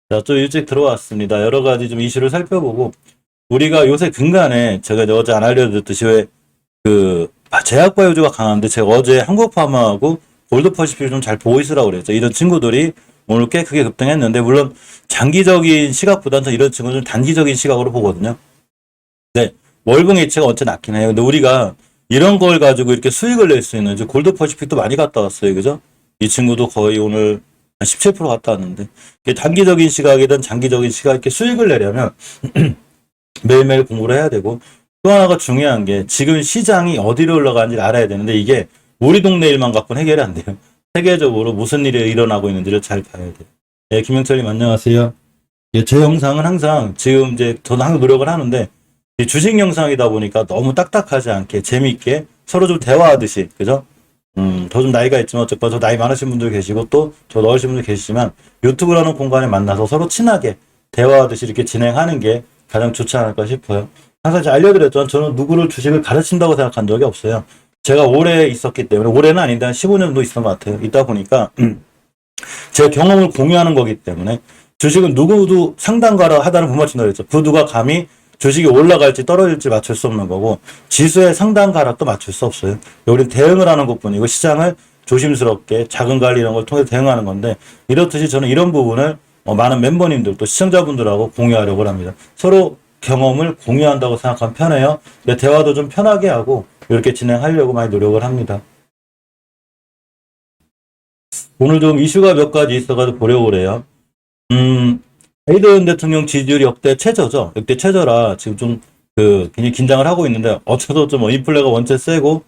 자, 좀 일찍 들어왔습니다. 여러 가지 좀 이슈를 살펴보고, 우리가 요새 근간에 제가 이제 어제 안 알려드렸듯이 제약바이오주가 강한데 제가 어제 한국파마하고 골드퍼시픽을 좀 잘 보고 있으라고 그랬죠. 이런 친구들이 오늘 꽤 크게 급등했는데, 물론 장기적인 시각보다는 저 이런 친구는 단기적인 시각으로 보거든요. 네, 월봉 예치가 어째 낮긴 해요. 근데 우리가 이런 걸 가지고 이렇게 수익을 낼 수 있는, 이제 골드퍼시픽도 많이 갔다 왔어요. 그죠? 이 친구도 거의 오늘 한 17% 갔다 왔는데, 이게 단기적인 시각이든 장기적인 시각 이렇게 수익을 내려면 매일매일 공부를 해야 되고, 또 하나가 중요한 게 지금 시장이 어디로 올라가는지를 알아야 되는데, 이게 우리 동네 일만 갖고는 해결이 안 돼요. 세계적으로 무슨 일이 일어나고 있는지를 잘 봐야 돼요. 네, 김영철님 안녕하세요. 예, 제 영상은 항상 지금 이제 저는 항상 노력을 하는데, 이 주식 영상이다 보니까 너무 딱딱하지 않게 재미있게 서로 좀 대화하듯이, 그죠? 더 좀 나이가 있지만 어쨌건 저 나이 많으신 분들 계시고 또 저 어리신 분들 계시지만 유튜브라는 공간에 만나서 서로 친하게 대화하듯이 이렇게 진행하는 게 가장 좋지 않을까 싶어요. 항상 제가 알려드렸지만 저는 누구를 주식을 가르친다고 생각한 적이 없어요. 제가 오래 있었기 때문에, 올해는 아닌데 한 15년 정도 있었던 것 같아요. 있다 보니까 제 경험을 공유하는 거기 때문에, 주식은 누구도 상단가라 하다는 못 맞춘다 그랬죠. 그 누가 감히 주식이 올라갈지 떨어질지 맞출 수 없는 거고, 지수의 상단 가락도 맞출 수 없어요. 우리는 대응을 하는 것뿐이고, 시장을 조심스럽게 자금 관리 이런 걸 통해 대응하는 건데, 이렇듯이 저는 이런 부분을 많은 멤버님들 또 시청자분들하고 공유하려고 합니다. 서로 경험을 공유한다고 생각하면 편해요. 근데 대화도 좀 편하게 하고 이렇게 진행하려고 많이 노력을 합니다. 오늘 좀 이슈가 몇 가지 있어가지고 보려고 그래요. 바이든 대통령 지지율이 역대 최저죠. 역대 최저라 지금 좀 굉장히 긴장을 하고 있는데, 어쩌다 뭐 인플레가 원체 세고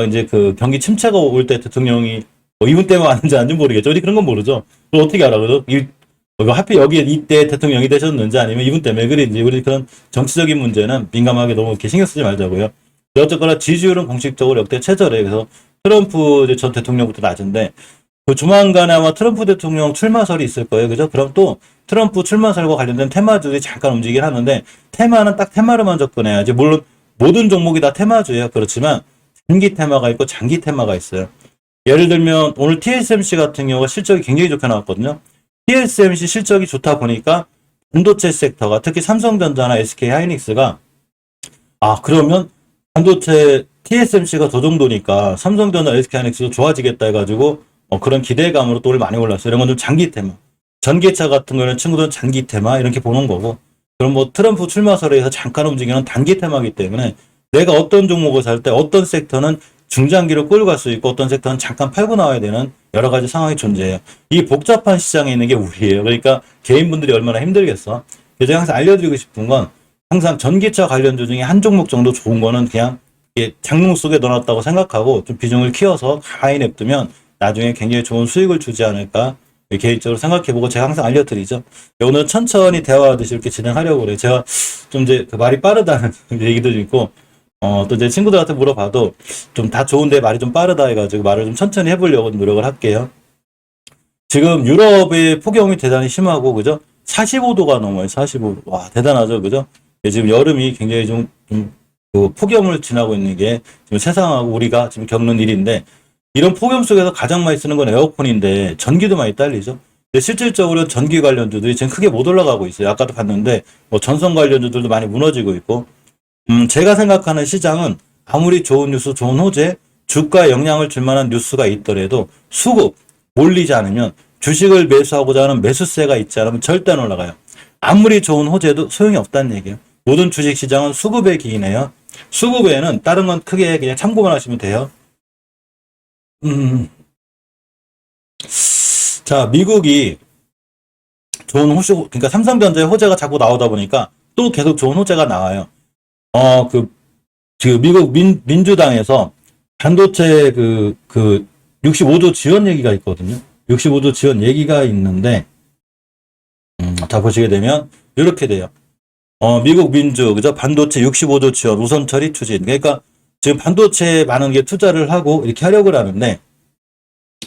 이제 경기 침체가 올 때 대통령이 이분 때문에 왔는지 아닌지 모르겠죠. 우리 그런 건 모르죠. 그걸 어떻게 알아? 그죠? 하필 여기에 이때 대통령이 되셨는지 아니면 이분 때문에 그런지, 우리 그런 정치적인 문제는 민감하게 너무 이렇게 신경 쓰지 말자고요. 어쨌거나 지지율은 공식적으로 역대 최저래. 그래서 트럼프 전 대통령부터 낮은데, 조만간에 아마 트럼프 대통령 출마설이 있을 거예요. 그죠? 그럼 또 트럼프 출마설과 관련된 테마주들이 잠깐 움직이긴 하는데, 테마는 딱 테마로만 접근해야지. 물론 모든 종목이 다 테마주예요. 그렇지만 단기 테마가 있고 장기 테마가 있어요. 예를 들면 오늘 TSMC 같은 경우가 실적이 굉장히 좋게 나왔거든요. TSMC 실적이 좋다 보니까 반도체 섹터가, 특히 삼성전자나 SK하이닉스가, 그러면 반도체 TSMC가 저 정도니까 삼성전자, SK하이닉스도 좋아지겠다 해가지고 그런 기대감으로 또 많이 올랐어요. 이런 건 좀 장기 테마. 전기차 같은 거는 친구들은 장기 테마 이렇게 보는 거고, 그럼 뭐 트럼프 출마설에서 잠깐 움직이는 단기 테마이기 때문에, 내가 어떤 종목을 살 때 어떤 섹터는 중장기로 끌고 갈 수 있고 어떤 섹터는 잠깐 팔고 나와야 되는 여러 가지 상황이 존재해요. 이 복잡한 시장에 있는 게 우리예요. 그러니까 개인분들이 얼마나 힘들겠어. 그래서 제가 항상 알려드리고 싶은 건, 항상 전기차 관련주 중에 한 종목 정도 좋은 거는 그냥 장롱 속에 넣어놨다고 생각하고 좀 비중을 키워서 가만히 냅두면 나중에 굉장히 좋은 수익을 주지 않을까 개인적으로 생각해보고, 제가 항상 알려드리죠. 오늘 천천히 대화하듯이 이렇게 진행하려고 그래요. 제가 좀 이제 말이 빠르다는 얘기도 있고, 또 이제 친구들한테 물어봐도 좀 다 좋은데 말이 좀 빠르다 해가지고 말을 좀 천천히 해보려고 노력을 할게요. 지금 유럽의 폭염이 대단히 심하고, 그죠? 45도가 넘어요. 45도. 와, 대단하죠. 그죠? 지금 여름이 굉장히 폭염을 지나고 있는 게 지금 세상하고 우리가 지금 겪는 일인데, 이런 폭염 속에서 가장 많이 쓰는 건 에어컨인데 전기도 많이 딸리죠. 근데 실질적으로 전기 관련주들이 지금 크게 못 올라가고 있어요. 아까도 봤는데 전선 관련주들도 많이 무너지고 있고, 제가 생각하는 시장은 아무리 좋은 뉴스, 좋은 호재, 주가에 영향을 줄 만한 뉴스가 있더라도 수급 몰리지 않으면, 주식을 매수하고자 하는 매수세가 있지 않으면 절대 안 올라가요. 아무리 좋은 호재도 소용이 없다는 얘기예요. 모든 주식 시장은 수급에 기인해요. 수급 외에는 다른 건 크게 그냥 참고만 하시면 돼요. 자, 미국이 좋은 그러니까 삼성전자의 호재가 자꾸 나오다 보니까 또 계속 좋은 호재가 나와요. 지금 미국 민주당에서 반도체 65조 지원 얘기가 있거든요. 65조 지원 얘기가 있는데, 자, 보시게 되면 이렇게 돼요. 미국 그죠? 반도체 65조 지원 우선 처리 추진. 그러니까 지금 반도체에 많은 게 투자를 하고 이렇게 하려고 하는데,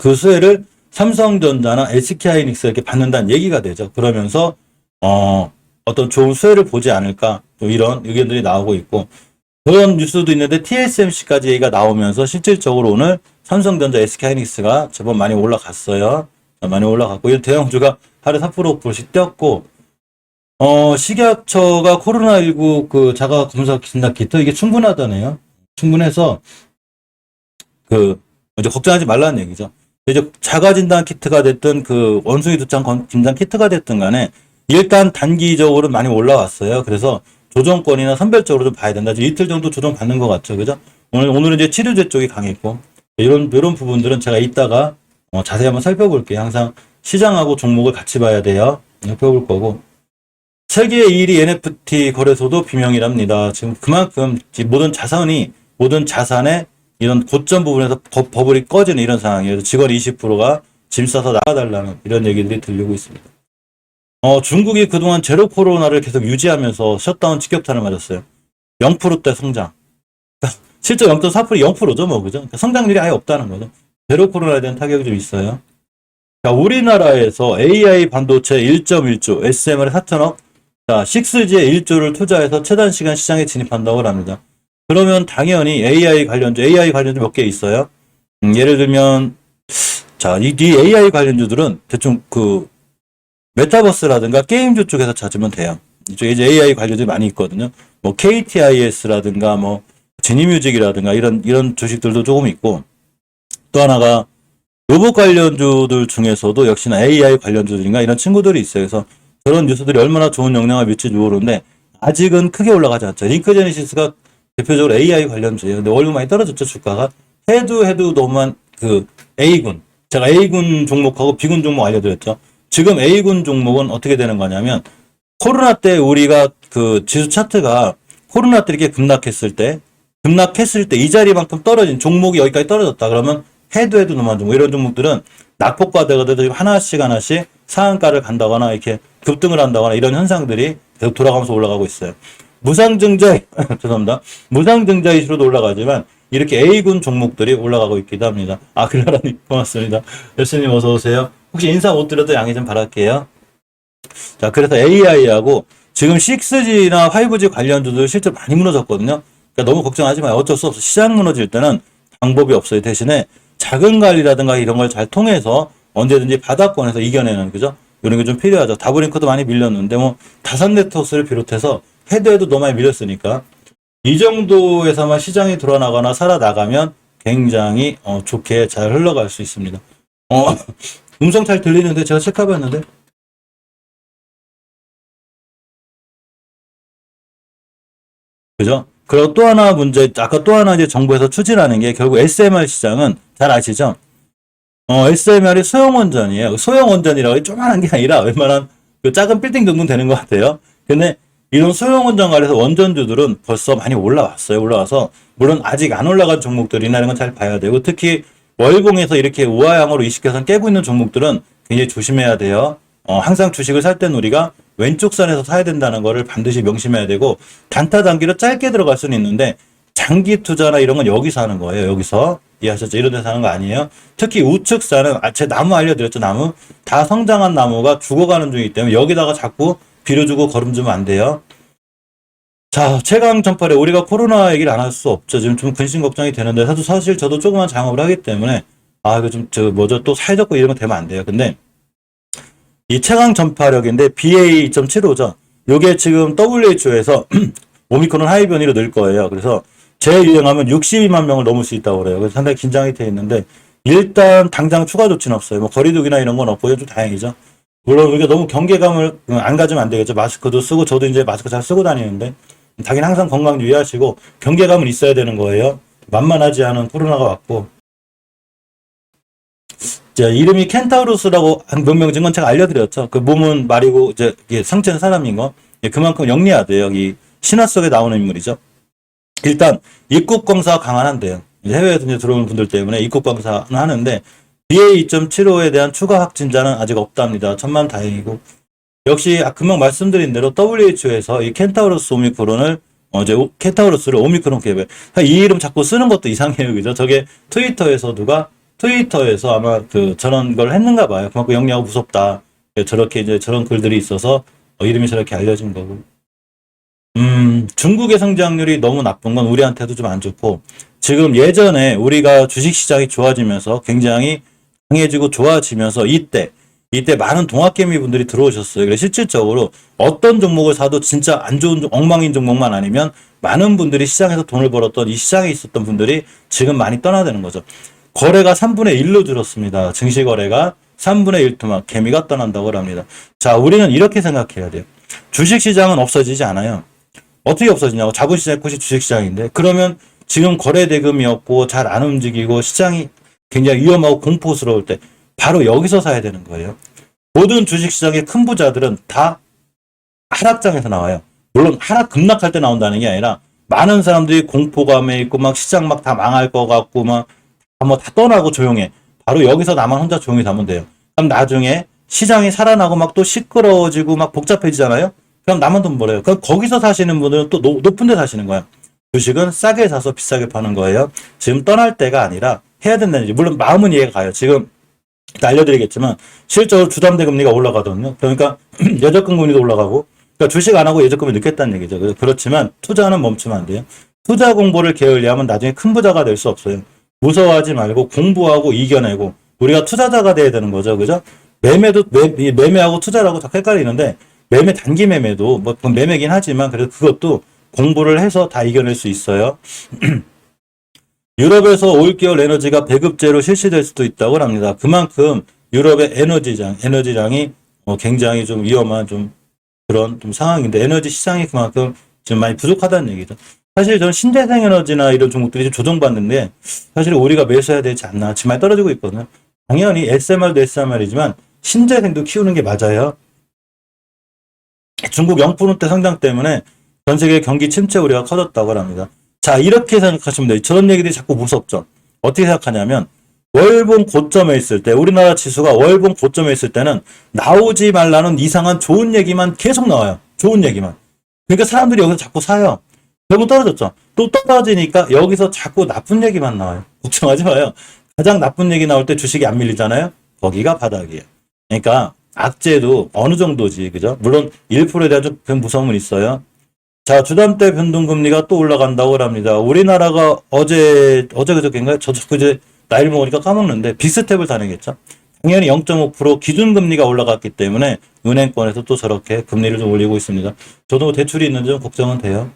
그 수혜를 삼성전자나 SK하이닉스 이렇게 받는다는 얘기가 되죠. 그러면서 어떤 좋은 수혜를 보지 않을까, 또 이런 의견들이 나오고 있고, 그런 뉴스도 있는데 TSMC까지 얘기가 나오면서 실질적으로 오늘 삼성전자, SK하이닉스가 제법 많이 올라갔어요. 많이 올라갔고, 이 대형주가 하루에 4%씩 뛰었고, 식약처가 코로나19 그 자가 검사 진단 키트 이게 충분하다네요. 충분해서 그 이제 걱정하지 말라는 얘기죠. 이제 자가 진단 키트가 됐든 그 원숭이 두창 진단 키트가 됐든 간에 일단 단기적으로 많이 올라왔어요. 그래서 조정권이나 선별적으로 좀 봐야 된다. 이틀 정도 조정 받는 것 같죠, 그죠? 오늘은 이제 치료제 쪽이 강했고 이런 부분들은 제가 이따가 자세히 한번 살펴볼게요. 항상 시장하고 종목을 같이 봐야 돼요. 살펴볼 거고. 세계 1위 NFT 거래소도 비명이랍니다. 지금 그만큼 모든 자산의 이런 고점 부분에서 버블이 꺼지는 이런 상황이에요. 직원 20%가 짐 싸서 나가달라는 이런 얘기들이 들리고 있습니다. 중국이 그동안 제로 코로나를 계속 유지하면서 셧다운 직격탄을 맞았어요. 0%대 성장. 실제 0.4% 0%죠, 뭐, 그죠? 그러니까 성장률이 아예 없다는 거죠. 제로 코로나에 대한 타격이 좀 있어요. 자, 우리나라에서 AI 반도체 1.1조, SMR 4천억, 자, 6G에 1조를 투자해서 최단 시간 시장에 진입한다고 합니다. 그러면 당연히 AI 관련주 몇 개 있어요. 예를 들면, 자, 이 AI 관련주들은 대충 그, 메타버스라든가 게임주 쪽에서 찾으면 돼요. 이쪽에 이제 AI 관련주들이 많이 있거든요. 뭐, KTIS라든가 뭐, 제니뮤직이라든가 이런 주식들도 조금 있고, 또 하나가 로봇 관련주들 중에서도 역시나 AI 관련주들인가 이런 친구들이 있어요. 그래서 저런 뉴스들이 얼마나 좋은 영향을 미칠지 모르는데 아직은 크게 올라가지 않죠. 링크제네시스가 대표적으로 AI 관련주예요. 근데 월급 많이 떨어졌죠, 주가가. 해도 너무한 그 A군. 제가 A군 종목하고 B군 종목 알려드렸죠. 지금 A군 종목은 어떻게 되는 거냐면 코로나 때 우리가 그 지수 차트가 코로나 때 이렇게 급락했을 때 이 자리만큼 떨어진 종목이 여기까지 떨어졌다. 그러면 해도 너무한 종목. 이런 종목들은 낙폭과대가 하나씩 상한가를 간다거나 이렇게 급등을 한다거나 이런 현상들이 계속 돌아가면서 올라가고 있어요. 무상증자, 죄송합니다. 무상증자 이슈로도 올라가지만 이렇게 A군 종목들이 올라가고 있기도 합니다. 아, 그래라님 고맙습니다. 열심님 어서 오세요. 혹시 인사 못 드려도 양해 좀 바랄게요. 자, 그래서 AI하고 지금 6G나 5G 관련주들 실제로 많이 무너졌거든요. 그러니까 너무 걱정하지 마요. 어쩔 수 없어. 시장 무너질 때는 방법이 없어요. 대신에 자금 관리라든가 이런 걸 잘 통해서 언제든지 바닥권에서 이겨내는, 그죠? 이런 게 좀 필요하죠. 다브링크도 많이 밀렸는데, 뭐, 다산 네트워크를 비롯해서 헤드에도 너무 많이 밀렸으니까, 이 정도에서만 시장이 돌아나거나 살아나가면 굉장히, 좋게 잘 흘러갈 수 있습니다. 음성 잘 들리는데, 제가 체크해봤는데, 그죠? 그리고 또 하나 문제, 아까 또 하나 이제 정부에서 추진하는 게 결국 SMR 시장은 잘 아시죠? SMR이 소형원전이에요. 소형원전이라고 조그만한 게 아니라 웬만한 그 작은 빌딩 정도 되는 것 같아요. 근데 이런 소형원전 관련해서 원전주들은 벌써 많이 올라왔어요. 올라와서 물론 아직 안 올라간 종목들이나 이런 건 잘 봐야 되고 특히 월봉에서 이렇게 우하향으로 이식해서 깨고 있는 종목들은 굉장히 조심해야 돼요. 항상 주식을 살 때는 우리가 왼쪽 선에서 사야 된다는 거를 반드시 명심해야 되고 단타 단기로 짧게 들어갈 수는 있는데 장기 투자나 이런 건 여기서 하는 거예요. 여기서. 이해하셨죠? 이런 데서 하는 거 아니에요. 특히 우측사는 제 나무 알려드렸죠. 나무. 다 성장한 나무가 죽어가는 중이기 때문에 여기다가 자꾸 비료 주고 거름 주면 안 돼요. 자, 최강 전팔에 우리가 코로나 얘기를 안 할 수 없죠. 지금 좀 근심 걱정이 되는데 사실 저도 조그만 장업을 하기 때문에 이거 좀 또 사회적 이런 거 되면 안 돼요. 근데 이 최강 전파력인데 BA.75죠. 요게 지금 WHO에서 오미크론 하이 변이로 늘 거예요. 그래서 재유행하면 62만 명을 넘을 수 있다고 그래요. 그래서 상당히 긴장이 돼 있는데 일단 당장 추가 조치는 없어요. 뭐 거리두기나 이런 건 없고요. 좀 다행이죠. 물론 우리가 너무 경계감을 안 가지면 안 되겠죠. 마스크도 쓰고 저도 이제 마스크 잘 쓰고 다니는데 당연히 항상 건강 유의하시고 경계감은 있어야 되는 거예요. 만만하지 않은 코로나가 왔고 자, 이름이 켄타우루스라고 명명진 건 제가 알려드렸죠. 그 몸은 말이고 이제 상체는 사람인 거. 그만큼 영리하대요. 이 신화 속에 나오는 인물이죠. 일단 입국 검사 강화한대요. 해외에서 이제 들어오는 분들 때문에 입국 검사는 하는데 BA.2.75에 대한 추가 확진자는 아직 없답니다. 천만 다행이고 역시 금방 말씀드린 대로 WHO에서 이 켄타우로스 오미크론을 켄타우로스를 오미크론 계열 이 이름 자꾸 쓰는 것도 이상해요. 그죠? 저게 트위터에서 아마 저런 걸 했는가 봐요. 그만큼 영리하고 무섭다. 저렇게 이제 저런 글들이 있어서 이름이 저렇게 알려진 거고. 중국의 성장률이 너무 나쁜 건 우리한테도 좀 안 좋고, 지금 예전에 우리가 주식시장이 좋아지면서 굉장히 강해지고 좋아지면서 이때 많은 동학개미 분들이 들어오셨어요. 그래서 실질적으로 어떤 종목을 사도 진짜 안 좋은 엉망인 종목만 아니면 많은 분들이 시장에서 돈을 벌었던 이 시장에 있었던 분들이 지금 많이 떠나드는 거죠. 거래가 3분의 1로 줄었습니다. 증시 거래가 3분의 1 토막 개미가 떠난다고 합니다. 자, 우리는 이렇게 생각해야 돼요. 주식시장은 없어지지 않아요. 어떻게 없어지냐고. 자본시장의 꽃이 주식시장인데 그러면 지금 거래 대금이 없고 잘 안 움직이고 시장이 굉장히 위험하고 공포스러울 때 바로 여기서 사야 되는 거예요. 모든 주식시장의 큰 부자들은 다 하락장에서 나와요. 물론 하락 급락할 때 나온다는 게 아니라 많은 사람들이 공포감에 있고 막 시장 막 다 망할 것 같고 막 뭐 다 떠나고 조용해. 바로 여기서 나만 혼자 조용히 사면 돼요. 그럼 나중에 시장이 살아나고 막 또 시끄러워지고 막 복잡해지잖아요. 그럼 나만 돈 벌어요. 그럼 거기서 사시는 분들은 또 높은 데 사시는 거야. 주식은 싸게 사서 비싸게 파는 거예요. 지금 떠날 때가 아니라 해야 된다는 얘기. 물론 마음은 이해가 가요. 지금 알려드리겠지만 실제로 주담대 금리가 올라가거든요. 그러니까 예적금 금리도 올라가고 그러니까 주식 안 하고 예적금을 넣겠다는 얘기죠. 그렇지만 투자는 멈추면 안 돼요. 투자 공부를 게을리하면 나중에 큰 부자가 될 수 없어요. 무서워하지 말고 공부하고 이겨내고 우리가 투자자가 돼야 되는 거죠. 그죠? 매매하고 투자라고 자꾸 헷갈리는데 매매 단기 매매도 뭐 매매긴 하지만 그래도 그것도 공부를 해서 다 이겨낼 수 있어요. 유럽에서 올겨울 에너지가 배급제로 실시될 수도 있다고 합니다. 그만큼 유럽의 에너지장이 굉장히 좀 위험한 좀 그런 좀 상황인데 에너지 시장이 그만큼 좀 많이 부족하다는 얘기죠. 사실 저는 신재생 에너지나 이런 종목들이 좀 조정받는데 사실 우리가 매수해야 되지 않나 지금 많이 떨어지고 있거든요. 당연히 SMR도 SMR이지만 신재생도 키우는 게 맞아요. 중국 0%대 성장 때문에 전 세계 경기 침체 우려가 커졌다고 합니다. 자, 이렇게 생각하시면 돼요. 저런 얘기들이 자꾸 무섭죠. 어떻게 생각하냐면 월봉 고점에 있을 때 우리나라 지수가 월봉 고점에 있을 때는 나오지 말라는 이상한 좋은 얘기만 계속 나와요. 좋은 얘기만. 그러니까 사람들이 여기서 자꾸 사요. 결국 떨어졌죠. 또 떨어지니까 여기서 자꾸 나쁜 얘기만 나와요. 걱정하지 마요. 가장 나쁜 얘기 나올 때 주식이 안 밀리잖아요. 거기가 바닥이에요. 그러니까 악재도 어느 정도지, 그죠? 물론 1%에 대한 좀 무서움은 있어요. 자, 주담대 변동금리가 또 올라간다고 합니다. 우리나라가 그저께인가요? 그제 나이를 먹으니까 까먹는데 빅스텝을 다니겠죠. 당연히 0.5% 기준금리가 올라갔기 때문에 은행권에서 또 저렇게 금리를 좀 올리고 있습니다. 저도 대출이 있는지 좀 걱정은 돼요.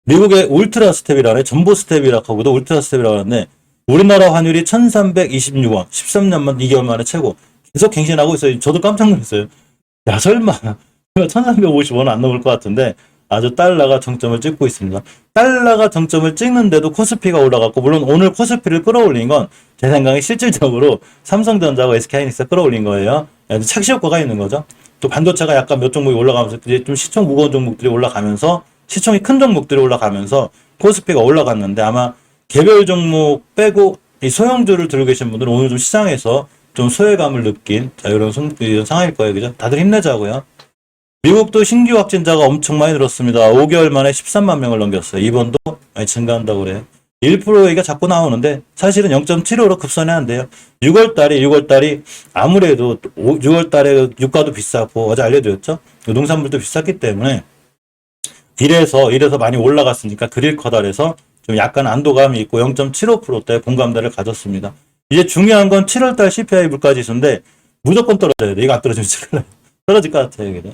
미국의 울트라 스텝이라네. 전보 스텝이라고 하고도 울트라 스텝이라고 하는데 우리나라 환율이 1326원 13년 2개월 만에 최고 계속 갱신하고 있어요. 저도 깜짝 놀랐어요. 야, 설마 1350원 안 넘을 것 같은데 아주 달러가 정점을 찍고 있습니다. 달러가 정점을 찍는데도 코스피가 올라갔고 물론 오늘 코스피를 끌어올린 건 제 생각에 실질적으로 삼성전자와 SK하이닉스가 끌어올린 거예요. 착시 효과가 있는 거죠. 또 반도체가 약간 몇 종목이 올라가면서 이제 좀 시총 무거운 종목들이 올라가면서 시총이 큰 종목들이 올라가면서 코스피가 올라갔는데 아마 개별 종목 빼고 이 소형주를 들고 계신 분들은 오늘 좀 시장에서 좀 소외감을 느낀 이런 상황일 거예요. 그죠? 다들 힘내자고요. 미국도 신규 확진자가 엄청 많이 늘었습니다. 5개월 만에 13만 명을 넘겼어요. 이번도 많이 증가한다고 그래요. 1% 얘기가 자꾸 나오는데 사실은 0.75로 급선회 한대요. 6월달이 아무래도 6월달에 유가도 비싸고 어제 알려드렸죠. 농산물도 비쌌기 때문에 이래서 많이 올라갔으니까 그릴 커달해서 좀 약간 안도감이 있고 0.75%대 공감대를 가졌습니다. 이제 중요한 건 7월달 CPI 물가지수인데 무조건 떨어져야 돼. 이거 안 떨어지면 큰일 나요. 떨어질 것 같아요. 그래.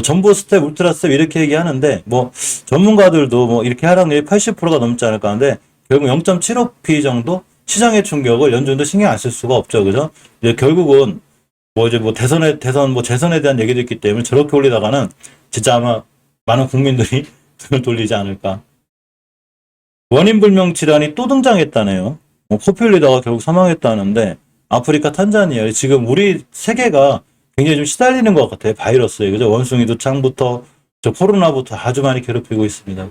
전보 스텝, 울트라 스텝 이렇게 얘기하는데 뭐 전문가들도 뭐 이렇게 하락률이 80%가 넘지 않을까 하는데 결국 0.75p 정도 시장의 충격을 연준도 신경 안 쓸 수가 없죠. 그죠? 이제 결국은 대선 재선에 대한 얘기도 있기 때문에 저렇게 올리다가는 진짜 아마 많은 국민들이 등을 돌리지 않을까. 원인불명 질환이 또 등장했다네요. 코피 흘리다가 결국 사망했다는데 아프리카 탄자니아 지금 우리 세계가 굉장히 좀 시달리는 것 같아요. 바이러스에. 그죠? 원숭이도 창부터 코로나부터 아주 많이 괴롭히고 있습니다.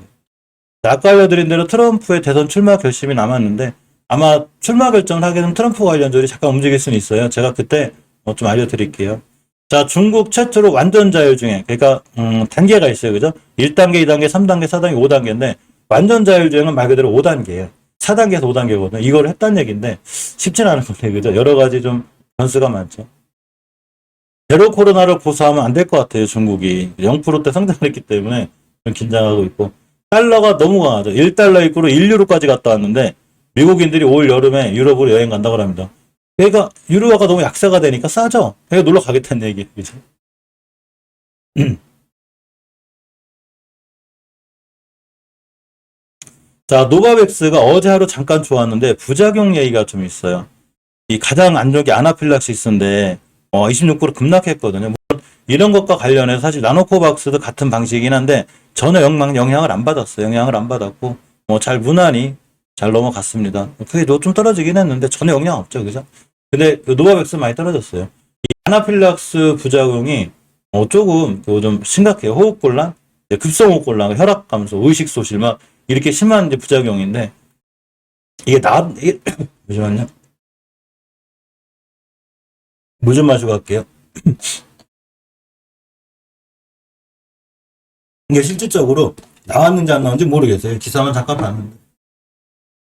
아까 알려드린 대로 트럼프의 대선 출마 결심이 남았는데 아마 출마 결정을 하게 되면 트럼프 관련주들이 잠깐 움직일 수는 있어요. 제가 그때 좀 알려드릴게요. 자, 중국 최초로 완전 자율주행. 그러니까 단계가 있어요. 그죠? 1단계, 2단계, 3단계, 4단계, 5단계인데 완전 자율주행은 말 그대로 5단계예요. 4단계에서 5단계거든요. 이걸 했다는 얘기인데 쉽진 않은 건데 그죠? 여러 가지 좀 변수가 많죠. 제로 코로나를 고수하면 안 될 것 같아요. 중국이 0%대 성장을 했기 때문에 좀 긴장하고 있고 달러가 너무 강하죠. 1달러 입구로 1유로까지 갔다 왔는데 미국인들이 올 여름에 유럽으로 여행 간다고 합니다. 그러니까 유로화가 너무 약세가 되니까 싸죠. 그러니까 놀러 가겠다는 얘기. 그죠? 자, 노바백스가 어제 하루 잠깐 좋았는데 부작용 얘기가 좀 있어요. 이 가장 안 좋은 게 아나필락시스인데 26% 급락했거든요. 물론 이런 것과 관련해서 사실 나노코박스도 같은 방식이긴 한데 전혀 영향을 안 받았어요. 영향을 안 받았고 잘 무난히 잘 넘어갔습니다. 그게 좀 떨어지긴 했는데 전혀 영향 없죠. 그죠? 근데 그 노바백스 많이 떨어졌어요. 이 아나필락스 부작용이 조금 좀 심각해요. 호흡곤란, 급성 호흡곤란, 혈압 감소, 의식 소실 막 이렇게 심한 이제 부작용인데 이게 잠시만요. 물 좀 마시고 갈게요. 이게 실질적으로 나왔는지 안 나왔는지 모르겠어요. 기사만 잠깐 봤는데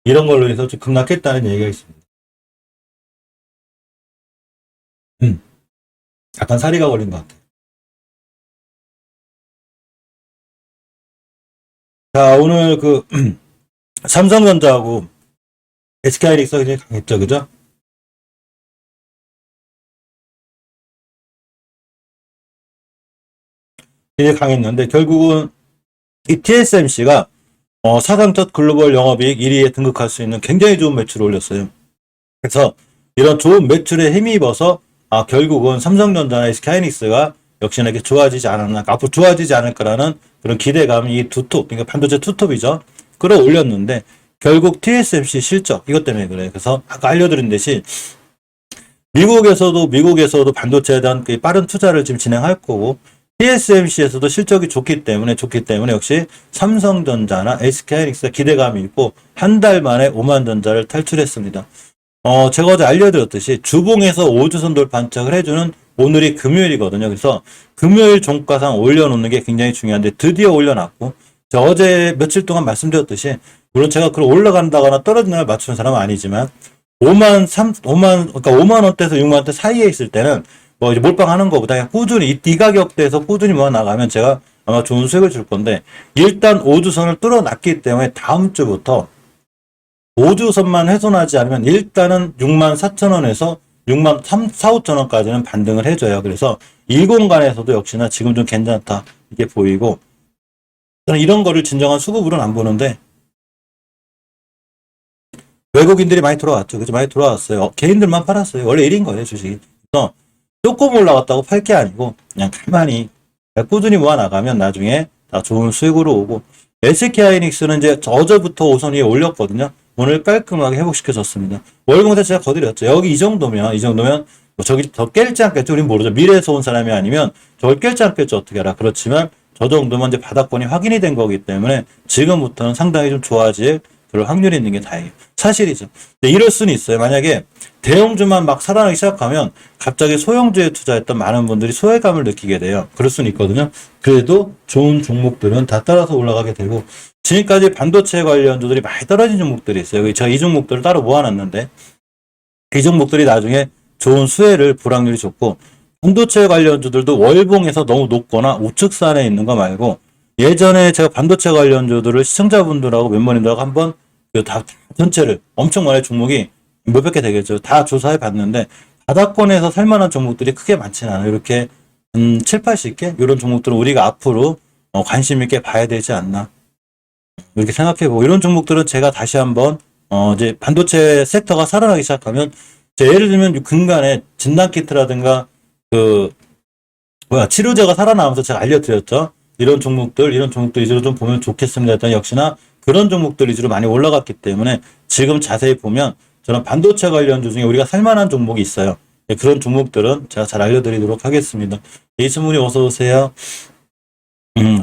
이런 걸로 해서 좀 급락했다는 얘기가 있습니다. 약간 사리가 걸린 것 같아요. 자, 오늘 삼성전자하고 SK하이닉스가 굉장히 강했죠, 그죠? 굉장히 강했는데 결국은 이 TSMC가 사상 첫 글로벌 영업이익 1위에 등극할 수 있는 굉장히 좋은 매출을 올렸어요. 그래서 이런 좋은 매출에 힘입어서 결국은 삼성전자나 SK하이닉스가 역시나 이렇게 좋아지지 않았나, 그러니까 앞으로 좋아지지 않을 거라는 그런 기대감이 이 두톱, 그러니까 반도체 투톱이죠. 끌어올렸는데 결국 TSMC 실적 이것 때문에 그래요. 그래서 아까 알려드린 듯이 미국에서도 반도체에 대한 빠른 투자를 지금 진행할 거고 TSMC에서도 실적이 좋기 때문에 역시 삼성전자나 SK하이닉스가 기대감이 있고 한 달 만에 5만 전자를 탈출했습니다. 제가 어제 알려드렸듯이 주봉에서 5주선 돌반짝을 해주는 오늘이 금요일이거든요. 그래서 금요일 종가상 올려놓는 게 굉장히 중요한데 드디어 올려놨고 제가 어제 며칠 동안 말씀드렸듯이 물론 제가 그걸 올라간다거나 떨어지는 날 맞추는 사람은 아니지만 5만 원대에서 6만 원대 사이에 있을 때는 이제 몰빵하는 것보다 그냥 꾸준히 이 가격대에서 꾸준히 모아 나가면 제가 아마 좋은 수익을 줄 건데 일단 5주선을 뚫어놨기 때문에 다음 주부터 5주선만 훼손하지 않으면 일단은 6만 4천 원에서 6만 4, 5천 원까지는 반등을 해줘요. 그래서 이 공간에서도 역시나 지금 좀 괜찮다 이게 보이고 저는 이런 거를 진정한 수급으로는 안 보는데 외국인들이 많이 들어왔죠. 그죠? 많이 들어왔어요. 개인들만 팔았어요. 원래 1인 거예요, 주식이. 그래서 조금 올라갔다고 팔 게 아니고 그냥 가만히 꾸준히 모아 나가면 나중에 다 좋은 수익으로 오고 SK하이닉스는 이제 어제부터 5선 위에 올렸거든요. 오늘 깔끔하게 회복시켜줬습니다. 월봉사 제가 거드렸죠. 여기 이 정도면 저기 더 깰지 않겠죠? 우린 모르죠. 미래에서 온 사람이 아니면 저걸 깰지 않겠죠? 어떻게 알아? 그렇지만 저 정도면 이제 바닥권이 확인이 된 거기 때문에 지금부터는 상당히 좀 좋아질 그럴 확률이 있는 게 다행이에요. 사실이죠. 근데 이럴 수는 있어요. 만약에 대형주만 막 살아나기 시작하면 갑자기 소형주에 투자했던 많은 분들이 소외감을 느끼게 돼요. 그럴 수는 있거든요. 그래도 좋은 종목들은 다 따라서 올라가게 되고 지금까지 반도체 관련주들이 많이 떨어진 종목들이 있어요. 제가 이 종목들을 따로 모아놨는데 이 종목들이 나중에 좋은 수혜를 볼 확률이 좋고 반도체 관련주들도 월봉에서 너무 높거나 우측산에 있는 거 말고 예전에 제가 반도체 관련주들을 시청자분들하고 멤버님들하고 한번 다 전체를 엄청 많은 종목이 몇백 개 되겠죠. 다 조사해 봤는데 바닥권에서 살만한 종목들이 크게 많지는 않아요. 이렇게 7, 80개 이런 종목들은 우리가 앞으로 관심 있게 봐야 되지 않나 이렇게 생각해보고 이런 종목들은 제가 다시 한번 이제 반도체 섹터가 살아나기 시작하면 예를 들면 근간에 진단키트라든가 치료제가 살아나면서 제가 알려드렸죠. 이런 종목들 위주로 좀 보면 좋겠습니다. 일단 역시나 그런 종목들 위주로 많이 올라갔기 때문에 지금 자세히 보면 저는 반도체 관련주 중에 우리가 살만한 종목이 있어요. 그런 종목들은 제가 잘 알려드리도록 하겠습니다. 이승훈이 어서 오세요.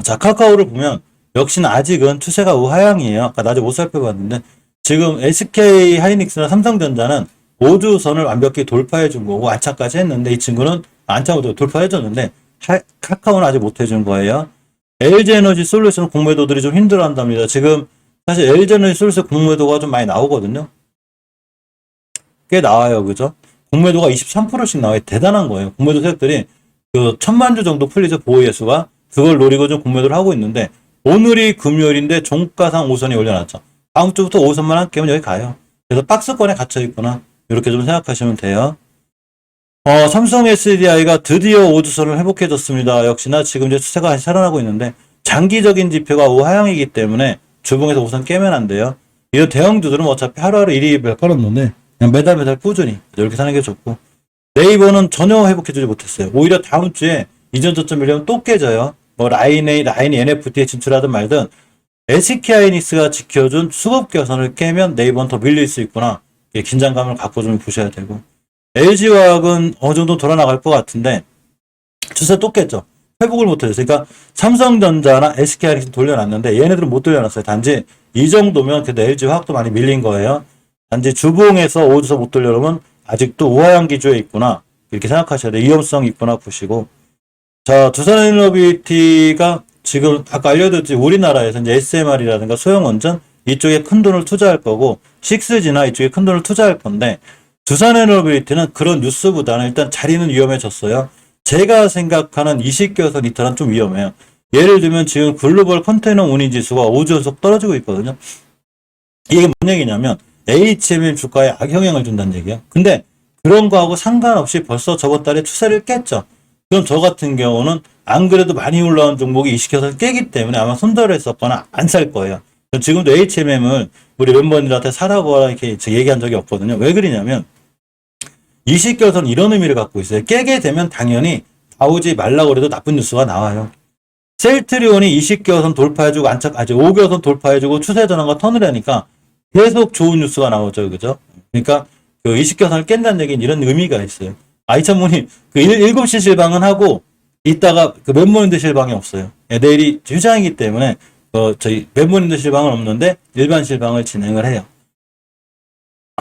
자, 카카오를 보면 역시나 아직은 추세가 우하향이에요. 아까 낮에 못 살펴봤는데 지금 SK 하이닉스나 삼성전자는 5주선을 완벽히 돌파해 준 거고 안착까지 했는데 이 친구는 안착으로 돌파해 줬는데 카카오는 아직 못 해준 거예요. LG에너지 솔루션 공매도들이 좀 힘들어한답니다. 지금 사실 LG에너지 솔루션 공매도가 좀 많이 나오거든요. 꽤 나와요, 그죠? 공매도가 23%씩 나와요. 대단한 거예요. 공매도 세력들이 1000만 주 정도 풀리죠, 보호예수가. 그걸 노리고 좀 공매도를 하고 있는데 오늘이 금요일인데 종가상 5선이 올려놨죠. 다음 주부터 5선만 한 깨면 여기 가요. 그래서 박스권에 갇혀 있구나. 이렇게 좀 생각하시면 돼요. 삼성 SDI가 드디어 5주선을 회복해줬습니다. 역시나 지금 이제 추세가 다시 살아나고 있는데 장기적인 지표가 우하향이기 때문에 주봉에서 우선 깨면 안 돼요. 이런 대형주들은 어차피 하루하루 일이 몇 건 없는데 그냥 매달 꾸준히 이렇게 사는 게 좋고, 네이버는 전혀 회복해주지 못했어요. 오히려 다음 주에 이전 저점 밀리면 또 깨져요. 뭐 라인이 NFT에 진출하든 말든 SK하이닉스가 지켜준 수급 개선을 깨면 네이버는 더 밀릴 수 있구나. 긴장감을 갖고 좀 보셔야 되고, LG화학은 어느 정도 돌아나갈 것 같은데 추세 또 깼죠. 회복을 못해줬어요. 그러니까 삼성전자나 SK하이닉스 돌려놨는데 얘네들은 못 돌려놨어요. 단지 이 정도면 그래도 LG화학도 많이 밀린 거예요. 단지 주봉에서 5주선 못 돌려놓으면 아직도 우하향 기조에 있구나. 이렇게 생각하셔야 돼요. 위험성이 있구나 보시고. 자, 두산에너비티가 지금 아까 알려드렸지, 우리나라에서 이제 SMR이라든가 소형원전 이쪽에 큰 돈을 투자할 거고 6G나 이쪽에 큰 돈을 투자할 건데, 두산에너비티는 그런 뉴스보다는 일단 자리는 위험해졌어요. 제가 생각하는 20개선 이탈은 좀 위험해요. 예를 들면 지금 글로벌 컨테이너 운임 지수가 5주 연속 떨어지고 있거든요. 이게 뭔 얘기냐면 HMM 주가에 악영향을 준다는 얘기야. 근데 그런 거하고 상관없이 벌써 저번 달에 추세를 깼죠. 그럼 저 같은 경우는 안 그래도 많이 올라온 종목이 20개선 깨기 때문에 아마 손절을 했었거나 안 살 거예요. 지금도 HMM을 우리 멤버들한테 사라고 이렇게 얘기한 적이 없거든요. 왜 그러냐면 20개선 이런 의미를 갖고 있어요. 깨게 되면 당연히 나오지 말라고 그래도 나쁜 뉴스가 나와요. 셀트리온이 20개선 돌파해주고 아직 5개선 돌파해주고 추세 전환과 턴을 하니까 계속 좋은 뉴스가 나오죠. 그죠? 그러니까 그 20개선을 깬다는 얘기는 이런 의미가 있어요. 이찬모님, 그 7시 실방은 하고 이따가 그 멤버님들 실방이 없어요. 내일이 휴장이기 때문에 저희 멤버님들 실방은 없는데 일반 실방을 진행을 해요.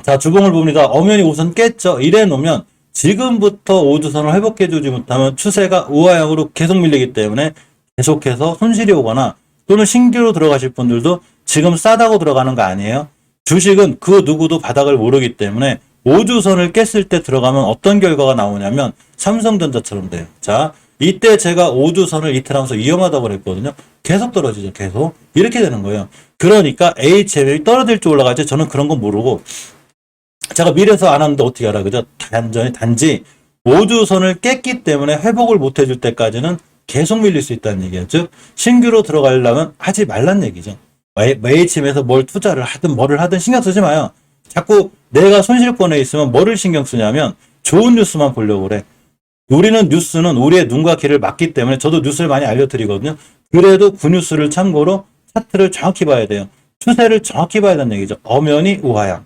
자, 주봉을 봅니다. 엄연히 우선 깼죠. 이래 놓으면 지금부터 5주선을 회복해주지 못하면 추세가 우하향으로 계속 밀리기 때문에 계속해서 손실이 오거나 또는 신규로 들어가실 분들도 지금 싸다고 들어가는 거 아니에요. 주식은 그 누구도 바닥을 모르기 때문에 5주선을 깼을 때 들어가면 어떤 결과가 나오냐면 삼성전자처럼 돼요. 자, 이때 제가 5주선을 이탈하면서 위험하다고 그랬거든요. 계속 떨어지죠. 계속. 이렇게 되는 거예요. 그러니까 HM이 떨어질지 올라갈지 저는 그런 건 모르고, 제가 미래서 안 하는데 어떻게 알아, 그죠? 단지 5주선을 깼기 때문에 회복을 못 해줄 때까지는 계속 밀릴 수 있다는 얘기예요. 즉 신규로 들어가려면 하지 말란 얘기죠. HM에서 뭘 투자를 하든 뭐를 하든 신경 쓰지 마요. 자꾸 내가 손실권에 있으면 뭐를 신경 쓰냐면 좋은 뉴스만 보려고 그래. 우리는 뉴스는 우리의 눈과 귀를 막기 때문에 저도 뉴스를 많이 알려드리거든요. 그래도 그 뉴스를 참고로 차트를 정확히 봐야 돼요. 추세를 정확히 봐야 된다는 얘기죠. 엄연히 우하향.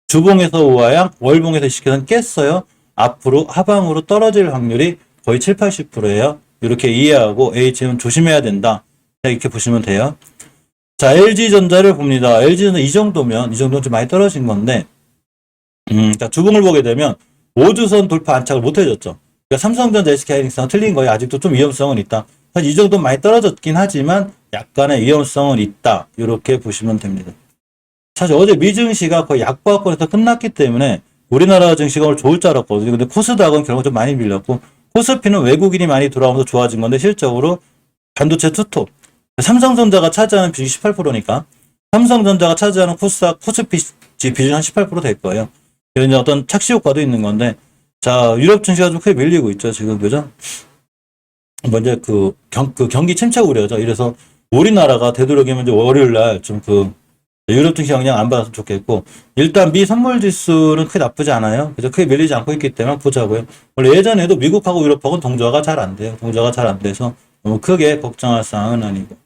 주봉에서 우하향, 월봉에서 20개선 깼어요. 앞으로 하방으로 떨어질 확률이 거의 7, 80%예요. 이렇게 이해하고 HM은 조심해야 된다. 이렇게 보시면 돼요. 자, LG전자를 봅니다. LG전자 이 정도면 좀 많이 떨어진 건데, 자, 주봉을 보게 되면 5주선 돌파 안착을 못 해줬죠. 그러니까 삼성전자, SK하이닉스랑 틀린 거예요. 아직도 좀 위험성은 있다. 사실 이 정도 많이 떨어졌긴 하지만 약간의 위험성은 있다. 이렇게 보시면 됩니다. 사실 어제 미증시가 거의 약보합권에서 끝났기 때문에 우리나라 증시가 오늘 좋을 줄 알았거든요. 근데 코스닥은 결국 좀 많이 밀렸고, 코스피는 외국인이 많이 들어오면서 좋아진 건데 실적으로 반도체 투톱. 삼성전자가 차지하는 비중이 18%니까 삼성전자가 차지하는 코스피 비중이 한 18%될 거예요. 그래서 어떤 착시 효과도 있는 건데, 자, 유럽 증시가 좀 크게 밀리고 있죠, 지금. 그죠? 먼저 경기 침체 우려죠. 이래서 우리나라가 되도록이면 이제 월요일 날 좀 유럽 증시 영향 안 받았으면 좋겠고, 일단 미 선물 지수는 크게 나쁘지 않아요. 그래서 크게 밀리지 않고 있기 때문에 보자고요. 원래 예전에도 미국하고 유럽하고는 동조화가 잘 안 돼요. 동조화가 잘 안 돼서 너무 크게 걱정할 사항은 아니고.